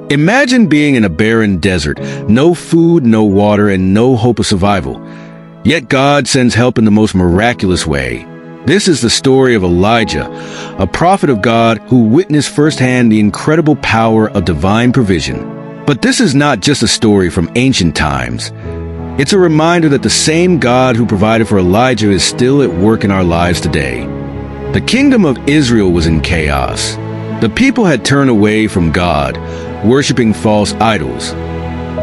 Imagine being in a barren desert, no food, no water, and no hope of survival. Yet God sends help in the most miraculous way. This is the story of Elijah, a prophet of God who witnessed firsthand the incredible power of divine provision. But this is not just a story from ancient times. It's a reminder that the same God who provided for Elijah is still at work in our lives today. The kingdom of Israel was in chaos. The people had turned away from God, worshiping false idols,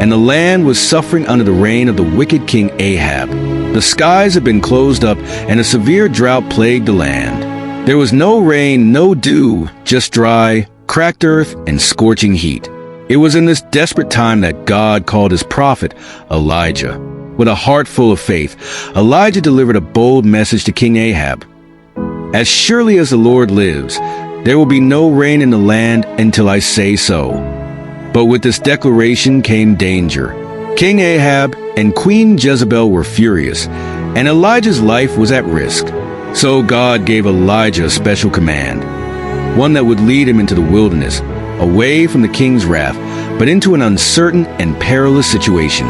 and the land was suffering under the reign of the wicked king Ahab. The skies had been closed up, and a severe drought plagued the land. There was no rain, no dew, just dry, cracked earth, and scorching heat. It was in this desperate time that God called his prophet, Elijah. With a heart full of faith, Elijah delivered a bold message to King Ahab. "As surely as the Lord lives, there will be no rain in the land until I say so." But with this declaration came danger. King Ahab and Queen Jezebel were furious, and Elijah's life was at risk. So God gave Elijah a special command, one that would lead him into the wilderness, away from the king's wrath, but into an uncertain and perilous situation.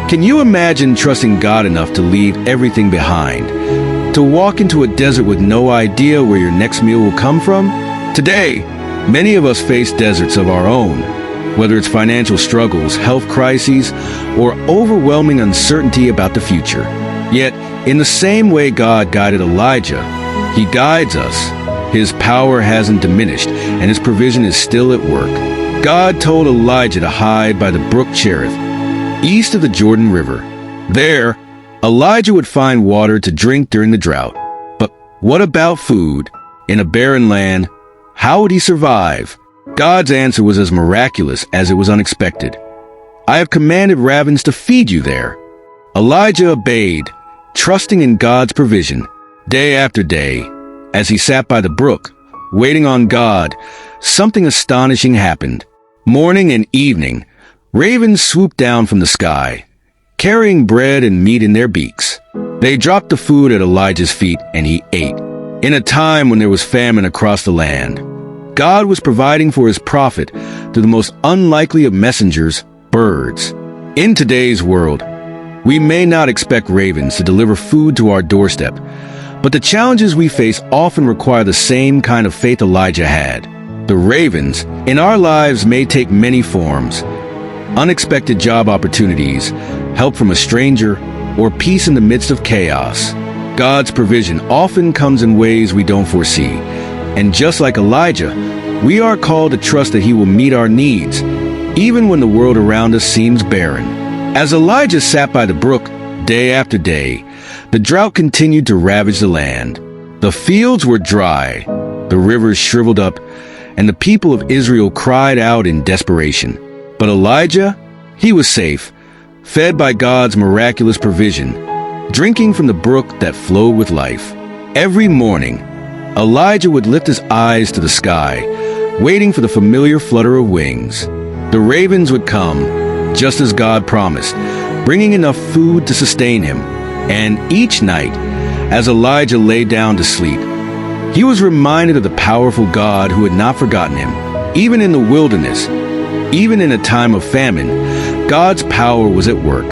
Can you imagine trusting God enough to leave everything behind? To walk into a desert with no idea where your next meal will come from? Today, many of us face deserts of our own, whether it's financial struggles, health crises, or overwhelming uncertainty about the future. Yet, in the same way God guided Elijah, he guides us. His power hasn't diminished, and his provision is still at work. God told Elijah to hide by the brook Cherith, east of the Jordan River. There, Elijah would find water to drink during the drought. But what about food? In a barren land, how would he survive? God's answer was as miraculous as it was unexpected. "I have commanded ravens to feed you there." Elijah obeyed, trusting in God's provision. Day after day, as he sat by the brook, waiting on God, something astonishing happened. Morning and evening, ravens swooped down from the sky, carrying bread and meat in their beaks. They dropped the food at Elijah's feet, and he ate. In a time when there was famine across the land, God was providing for his prophet through the most unlikely of messengers, birds. In today's world, we may not expect ravens to deliver food to our doorstep, but the challenges we face often require the same kind of faith Elijah had. The ravens in our lives may take many forms: unexpected job opportunities, help from a stranger, or peace in the midst of chaos. God's provision often comes in ways we don't foresee. And just like Elijah, we are called to trust that he will meet our needs, even when the world around us seems barren. As Elijah sat by the brook day after day, the drought continued to ravage the land. The fields were dry, the rivers shriveled up, and the people of Israel cried out in desperation. But Elijah, he was safe, fed by God's miraculous provision, drinking from the brook that flowed with life. Every morning, Elijah would lift his eyes to the sky, waiting for the familiar flutter of wings. The ravens would come, just as God promised, bringing enough food to sustain him. And each night, as Elijah lay down to sleep, he was reminded of the powerful God who had not forgotten him. Even in the wilderness, even in a time of famine, God's power was at work.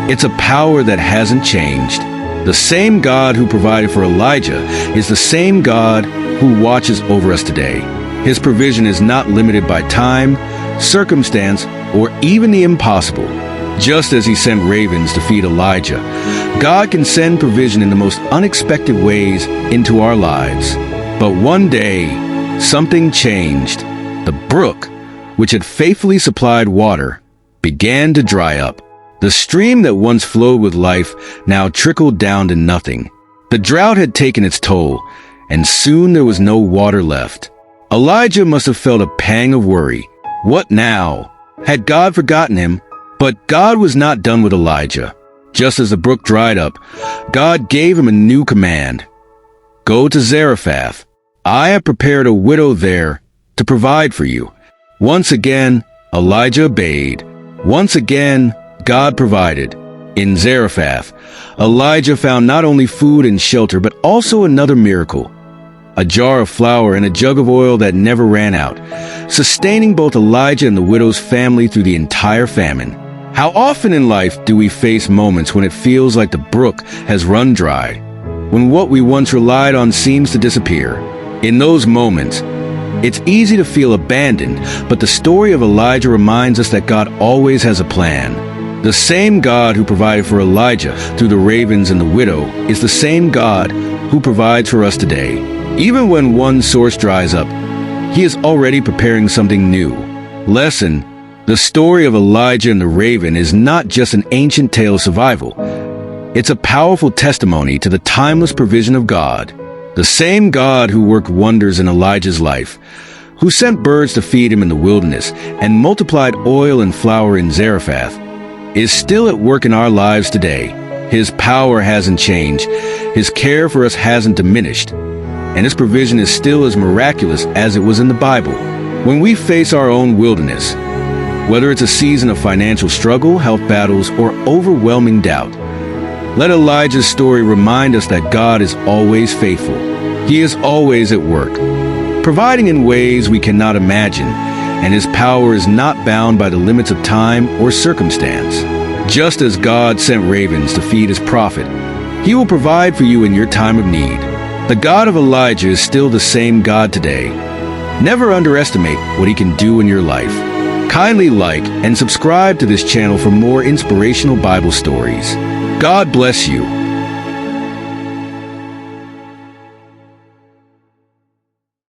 It's a power that hasn't changed. The same God who provided for Elijah is the same God who watches over us today. His provision is not limited by time, circumstance, or even the impossible. Just as he sent ravens to feed Elijah, God can send provision in the most unexpected ways into our lives. But one day, something changed. The brook, which had faithfully supplied water, began to dry up. The stream that once flowed with life now trickled down to nothing. The drought had taken its toll, and soon there was no water left. Elijah must have felt a pang of worry. What now? Had God forgotten him? But God was not done with Elijah. Just as the brook dried up, God gave him a new command. "Go to Zarephath. I have prepared a widow there to provide for you." Once again, Elijah obeyed. Once again, God provided. In Zarephath, Elijah found not only food and shelter, but also another miracle. a jar of flour, and a jug of oil that never ran out, sustaining both Elijah and the widow's family through the entire famine. How often in life do we face moments when it feels like the brook has run dry, when what we once relied on seems to disappear? In those moments, it's easy to feel abandoned, but the story of Elijah reminds us that God always has a plan. The same God who provided for Elijah through the ravens and the widow is the same God who provides for us today. Even when one source dries up, He is already preparing something new. Lesson: the story of Elijah and the raven is not just an ancient tale of survival. It's a powerful testimony to the timeless provision of God. The same God who worked wonders in Elijah's life, who sent birds to feed him in the wilderness and multiplied oil and flour in Zarephath, is still at work in our lives today. His power hasn't changed, His care for us hasn't diminished, and His provision is still as miraculous as it was in the Bible. When we face our own wilderness, whether it's a season of financial struggle, health battles, or overwhelming doubt, let Elijah's story remind us that God is always faithful. He is always at work, providing in ways we cannot imagine, and His power is not bound by the limits of time or circumstance. Just as God sent ravens to feed His prophet, He will provide for you in your time of need. The God of Elijah is still the same God today. Never underestimate what He can do in your life. Kindly like and subscribe to this channel for more inspirational Bible stories. God bless you.